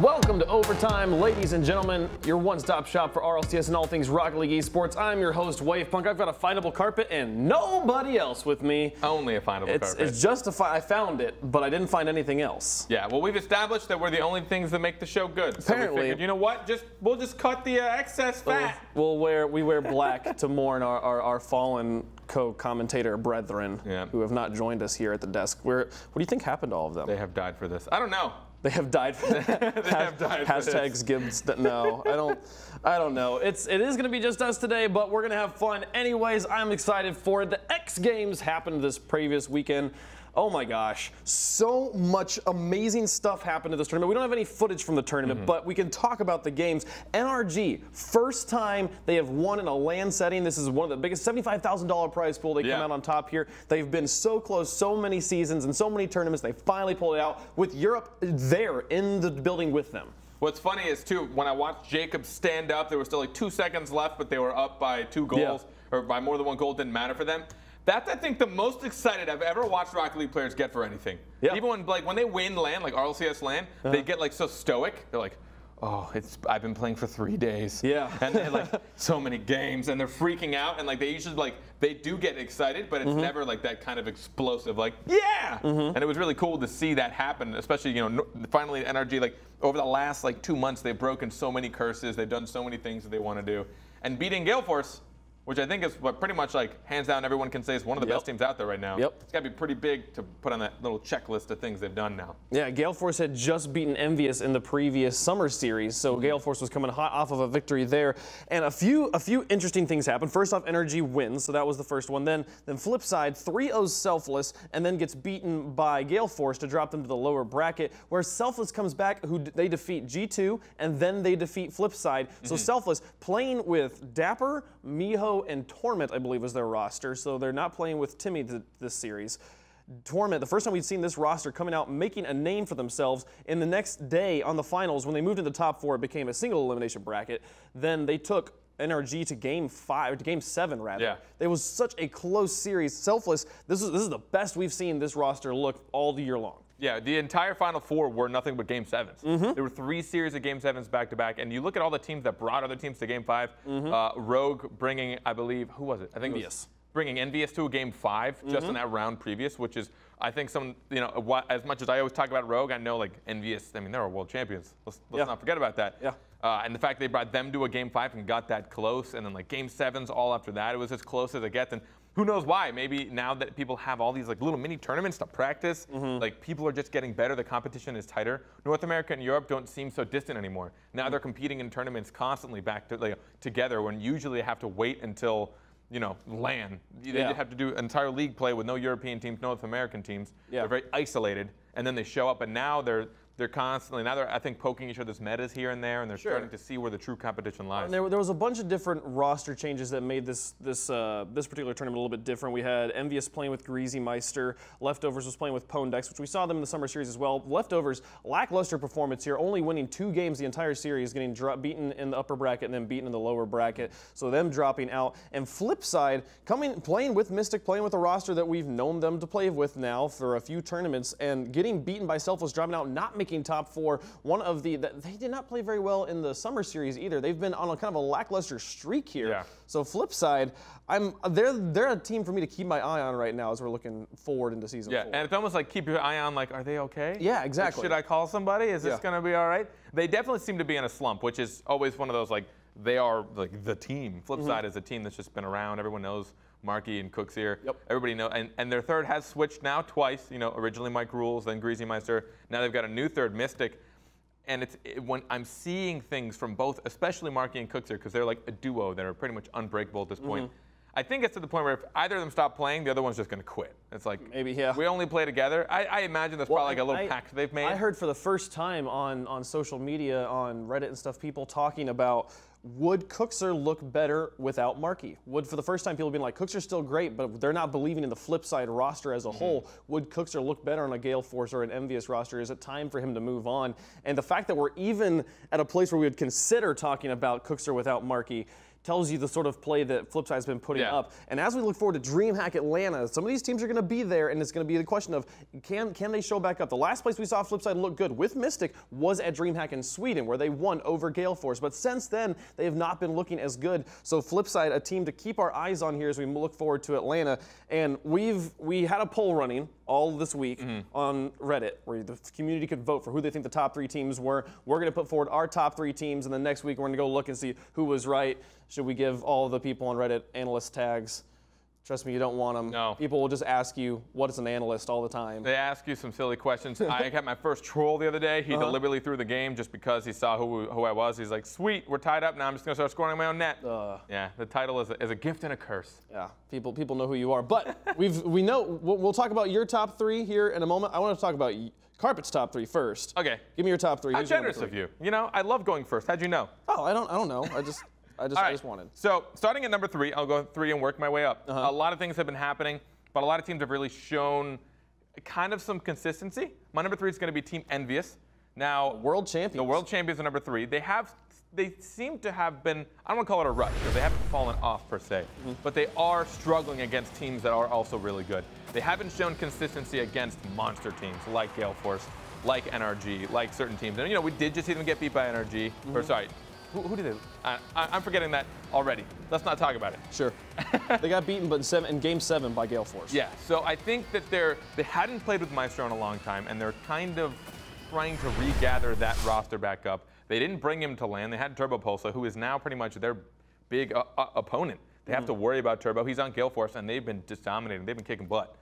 Welcome to Overtime, ladies and gentlemen, your one-stop shop for RLCS and all things Rocket League eSports. I'm your host, Wavepunk. I've got a findable carpet and nobody else with me. Only a findable carpet. It's just I found it, but I didn't find anything else. Yeah, well, we've established that we're the only things that make the show good. Apparently. So we figured, you know what? We'll just cut the excess fat. We wear black to mourn our fallen co-commentator brethren who have not joined us here at the desk. What do you think happened to all of them? They have died for this. I don't know. They have died for this. Hashtags Gibbs. No, I don't know. It is going to be just us today, but we're going to have fun anyways. I'm excited for it. The X Games happened this previous weekend. Oh my gosh, so much amazing stuff happened at this tournament. We don't have any footage from the tournament, but we can talk about the games. NRG, first time they have won in a LAN setting. This is one of the biggest $75,000 prize pool. They come out on top here. They've been so close so many seasons and so many tournaments. They finally pulled it out with Europe there in the building with them. What's funny is, too, when I watched Jacob stand up, there was still like 2 seconds left, but they were up by 2 goals, or by more than 1 goal. It didn't matter for them. That's, I think, the most excited I've ever watched Rocket League players get for anything. Even when they win LAN, like RLCS LAN, they get like so stoic. They're like, oh, I've been playing for 3 days. And they like so many games, and they're freaking out, and like they usually they do get excited, but it's never like that kind of explosive, like and it was really cool to see that happen, especially finally NRG, like over the last like 2 months, they've broken so many curses, they've done so many things that they want to do, and beating Gale Force, which I think is what pretty much like hands down everyone can say is one of the best teams out there right now. It's got to be pretty big to put on that little checklist of things they've done now. Yeah, Gale Force had just beaten Envious in the previous summer series, so Gale Force was coming hot off of a victory there. And a few interesting things happened. First off, NRG wins, so that was the first one. Then flip side, 3-0 Selfless, and then gets beaten by Gale Force to drop them to the lower bracket, where Selfless comes back, they defeat G2, and then they defeat Flipside. So Selfless playing with Dapper, Miho, and Torment, I believe, was their roster, so they're not playing with Timmy this series. Torment, the first time we'd seen this roster coming out making a name for themselves. In the next day on the finals, when they moved into the top 4, it became a single elimination bracket. Then they took NRG to game 7 rather. It was such a close series. Selfless, this is the best we've seen this roster look all the year long. Yeah, the entire Final Four were nothing but Game 7s. There were 3 series of Game 7s back-to-back, and you look at all the teams that brought other teams to Game 5. Rogue bringing, I believe, who was it? I think Envious. Bringing Envious to a Game 5 just in that round previous, which is, I think, as much as I always talk about Rogue, I know, like, Envious, I mean, they're world champions. Let's not forget about that. And the fact they brought them to a Game 5 and got that close, and then, like, Game 7s all after that, it was as close as it gets. And who knows why? Maybe now that people have all these like little mini tournaments to practice, like people are just getting better. The competition is tighter. North America and Europe don't seem so distant anymore. Now they're competing in tournaments constantly back to together, when usually they have to wait until LAN. They have to do entire league play with no European teams, no North American teams. They're very isolated, and then they show up, and now they're constantly, now they're, I think, poking each other's metas here and there, and they're starting to see where the true competition lies. And there was a bunch of different roster changes that made this particular tournament a little bit different. We had Envious playing with Greasy Meister. Leftovers was playing with Pondex, which we saw them in the summer series as well. Leftovers, lackluster performance here, only winning 2 games the entire series, getting beaten in the upper bracket and then beaten in the lower bracket. So them dropping out. And Flipside, playing with Mystic, playing with a roster that we've known them to play with now for a few tournaments, and getting beaten by Selfless, dropping out, not making top 4. They did not play very well in the summer series either. They've been on a kind of a lackluster streak here. So Flipside, they're a team for me to keep my eye on right now as we're looking forward into season 4. And it's almost like keep your eye on, like, are they okay? Yeah, exactly. Like, should I call somebody? Is this going to be all right? They definitely seem to be in a slump, which is always one of those, like, they are like the team. Flipside is a team that's just been around. Everyone knows Marky and Cooks here. Everybody knows, and their third has switched now twice. Originally Mike Rules, then Greasy Meister. Now they've got a new third, Mystic. And when I'm seeing things from both, especially Marky and Cooks here, because they're like a duo that are pretty much unbreakable at this point. I think it's to the point where if either of them stop playing, the other one's just going to quit. It's like, maybe, we only play together. I imagine that's probably like a little pact they've made. I heard for the first time on social media, on Reddit and stuff, people talking about, would Cookser look better without Marky? Would, for the first time, people being like, Cookser's still great, but they're not believing in the Flipside roster as a whole. Would Cookser look better on a Gale Force or an Envious roster? Is it time for him to move on? And the fact that we're even at a place where we would consider talking about Cookser without Marky tells you the sort of play that Flipside's been putting up. And as we look forward to Dreamhack Atlanta, some of these teams are going to be there, and it's going to be the question of can they show back up? The last place we saw Flipside look good with Mystic was at Dreamhack in Sweden, where they won over Gale Force. But since then, they have not been looking as good. So Flipside, a team to keep our eyes on here as we look forward to Atlanta. And we had a poll running all this week on Reddit, where the community could vote for who they think the top 3 teams were. We're going to put forward our top 3 teams, and then next week we're going to go look and see who was right. Should we give all the people on Reddit analyst tags? Trust me, you don't want them. No. People will just ask you, what is an analyst all the time? They ask you some silly questions. I got my first troll the other day. He deliberately threw the game just because he saw who I was. He's like, sweet, we're tied up now. I'm just going to start scoring on my own net. Yeah, the title is a gift and a curse. Yeah, people know who you are. But we know, we'll talk about your top 3 here in a moment. I want to talk about Carpet's top 3 first. Okay. Give me your top 3. How generous of you. You know, I love going first. How'd you know? Oh, I don't know. I just wanted. So starting at number 3, I'll go 3 and work my way up. A lot of things have been happening, but a lot of teams have really shown kind of some consistency. My number 3 is going to be Team Envious. Now, world champions. The world champions are number 3. They seem to have been, I don't want to call it a rush because they haven't fallen off per se, but they are struggling against teams that are also really good. They haven't shown consistency against monster teams like Gale Force, like NRG, like certain teams. And, you know, we did just see them get beat by NRG. Or sorry, who did they? I'm forgetting that already. Let's not talk about it. Sure. They got beaten in Game 7 by Gale Force. Yeah, so I think that they hadn't played with Maestro in a long time, and they're kind of trying to regather that roster back up. They didn't bring him to LAN. They had Turbo Pulsa, who is now pretty much their big opponent. They have to worry about Turbo. He's on Gale Force, and they've been just dominating. They've been kicking butt.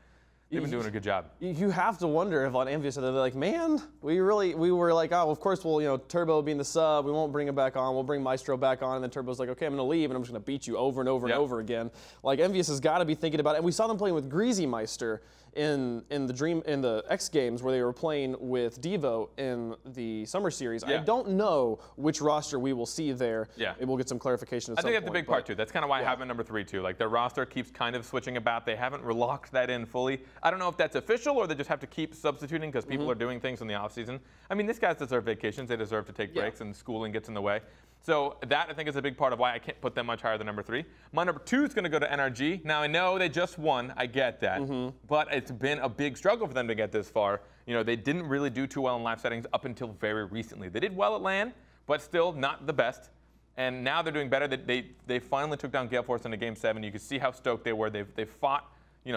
They've been doing a good job. You have to wonder if on Envious they're like, man, we were like, oh, of course we'll, Turbo being the sub, we won't bring him back on. We'll bring Maestro back on, and then Turbo's like, okay, I'm going to leave, and I'm just going to beat you over and over and over again. Like Envious has got to be thinking about it. And we saw them playing with Greasy Meister in the X Games where they were playing with Devo in the Summer Series. I don't know which roster we will see there. Maybe we'll get some clarification at some point. I think that's the big part too. That's kind of why I have it number 3 too. Like their roster keeps kind of switching about. They haven't locked that in fully. I don't know if that's official or they just have to keep substituting because people are doing things in the off season. I mean, these guys deserve vacations. They deserve to take breaks, and schooling gets in the way. So that, I think, is a big part of why I can't put them much higher than number 3. My number 2 is going to go to NRG. Now, I know they just won. I get that. But it's been a big struggle for them to get this far. You know, they didn't really do too well in live settings up until very recently. They did well at LAN, but still not the best. And now they're doing better. They finally took down Gale Force in a Game 7. You could see how stoked they were. They fought,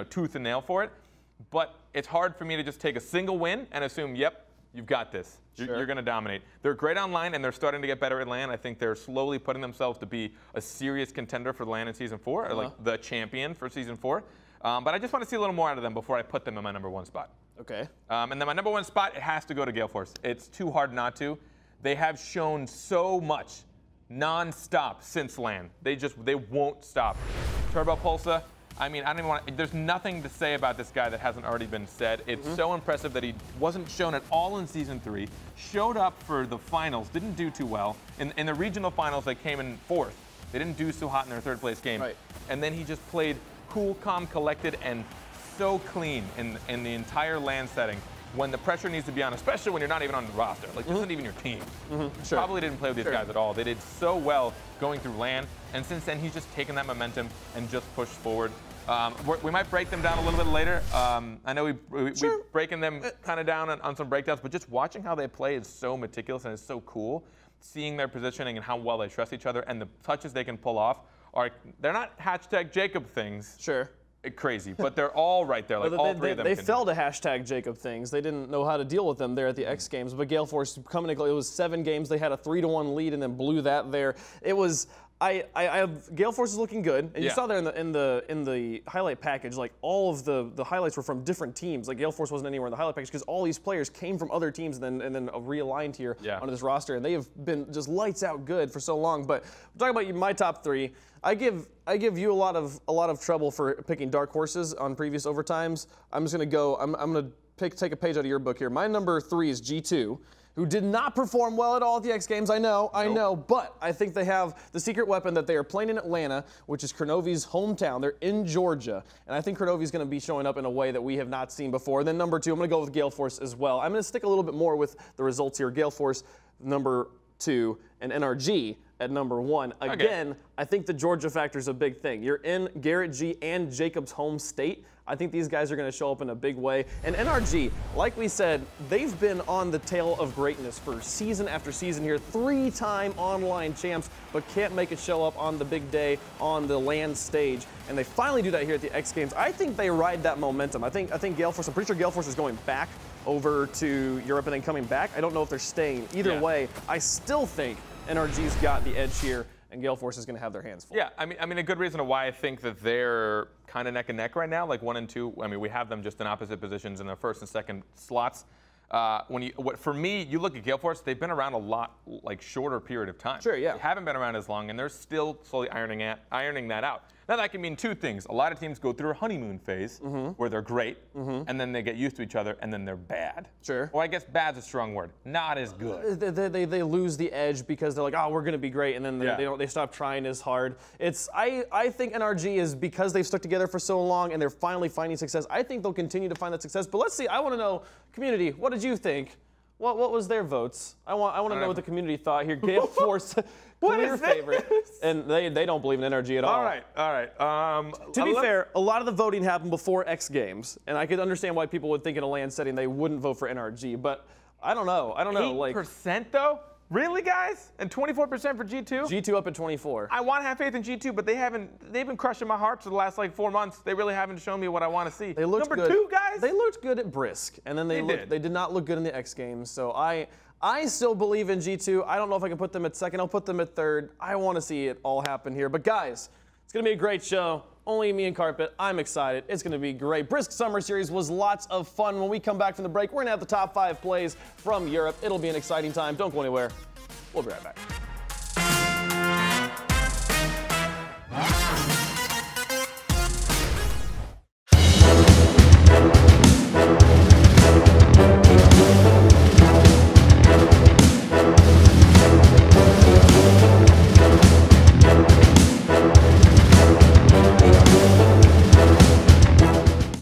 tooth and nail for it. But it's hard for me to just take a single win and assume, yep, you've got this. You're going to dominate. They're great online, and they're starting to get better at LAN. I think they're slowly putting themselves to be a serious contender for LAN in Season 4, or like the champion for Season 4. But I just want to see a little more out of them before I put them in my number 1 spot. Okay. And then my number 1 spot, it has to go to Gale Force. It's too hard not to. They have shown so much non-stop since LAN. They won't stop. Turbo Pulsa. I mean, I don't even want. There's nothing to say about this guy that hasn't already been said. It's so impressive that he wasn't shown at all in Season 3. Showed up for the finals, didn't do too well. In the regional finals, they came in 4th. They didn't do so hot in their 3rd place game. And then he just played cool, calm, collected, and so clean in the entire LAN setting. When the pressure needs to be on, especially when you're not even on the roster. Like, this isn't even your team. Probably didn't play with these guys at all. They did so well going through LAN, and since then, he's just taken that momentum and just pushed forward. We might break them down a little bit later. I know we're breaking them kind of down on some breakdowns, but just watching how they play is so meticulous and it's so cool. Seeing their positioning and how well they trust each other and the touches they can pull off they're not #Jacob things. Crazy, but they're all right there. Like all 3 of them. They fell to #Jacob things. They didn't know how to deal with them there at the X Games. But Gale Force coming to, it was 7 games. They had a 3-1 lead and then blew that there. It was. Gale Force is looking good, and you saw there in the highlight package, like all of the highlights were from different teams. Like Gale Force wasn't anywhere in the highlight package because all these players came from other teams and then realigned here onto this roster, and they have been just lights out good for so long. But we're talking about my top 3. I give you a lot of trouble for picking dark horses on previous overtimes. I'm just gonna go. I'm gonna take a page out of your book here. My number 3 is G2. Who did not perform well at all at the X Games. I know, but I think they have the secret weapon that they are playing in Atlanta, which is Kronovi's hometown. They're in Georgia, and I think Kronovi's going to be showing up in a way that we have not seen before. Then number 2, I'm going to go with Gale Force as well. I'm going to stick a little bit more with the results here. Gale Force, number 2. and NRG at number 1. Again, I think the Georgia factor is a big thing. You're in Garrett G and Jacob's home state. I think these guys are going to show up in a big way. And NRG, like we said, they've been on the tail of greatness for season after season here. 3-time online champs, but can't make it show up on the big day on the LAN stage. And they finally do that here at the X Games. I think they ride that momentum. I think Gale Force, I'm pretty sure Gale Force is going back over to Europe and then coming back. I don't know if they're staying. Either way, I still think NRG's got the edge here, and Gale Force is going to have their hands full. Yeah, I mean, a good reason why I think that they're kind of neck and neck right now, like 1 and 2. I mean, we have them just in opposite positions in the first and second slots. For me, you look at Gale Force, they've been around a lot, like shorter period of time. Sure, yeah. They haven't been around as long, and they're still slowly ironing that out. Now that can mean 2 things. A lot of teams go through a honeymoon phase where they're great, and then they get used to each other, and then they're bad. Sure. Well, I guess bad's a strong word. Not as good. They lose the edge because they're like, oh, we're going to be great, and then they stop trying as hard. I think NRG is, because they've stuck together for so long and they're finally finding success, I think they'll continue to find that success. But let's see. I want to know, community, what did you think? What was their votes? I want to know what the community thought here. Gale Force, clear favorite, and they don't believe in NRG at all. All right. To be fair, a lot of the voting happened before X Games, and I could understand why people would think in a LAN setting they wouldn't vote for NRG. But I don't know. 8% though? Really, guys? And 24% for G2? G2 up at 24. I want to have faith in G2, but they've been crushing my heart for the last like 4 months. They really haven't shown me what I want to see. They looked Number 2, guys? They looked good at Brisk, and then they did not look good in the X Games. So I still believe in G2. I don't know if I can put them at 2nd. I'll put them at 3rd. I want to see it all happen here. But guys, it's going to be a great show. Only me and Carpet. I'm excited. It's going to be great. Brisk Summer Series was lots of fun. When we come back from the break, we're going to have the top 5 plays from Europe. It'll be an exciting time. Don't go anywhere. We'll be right back.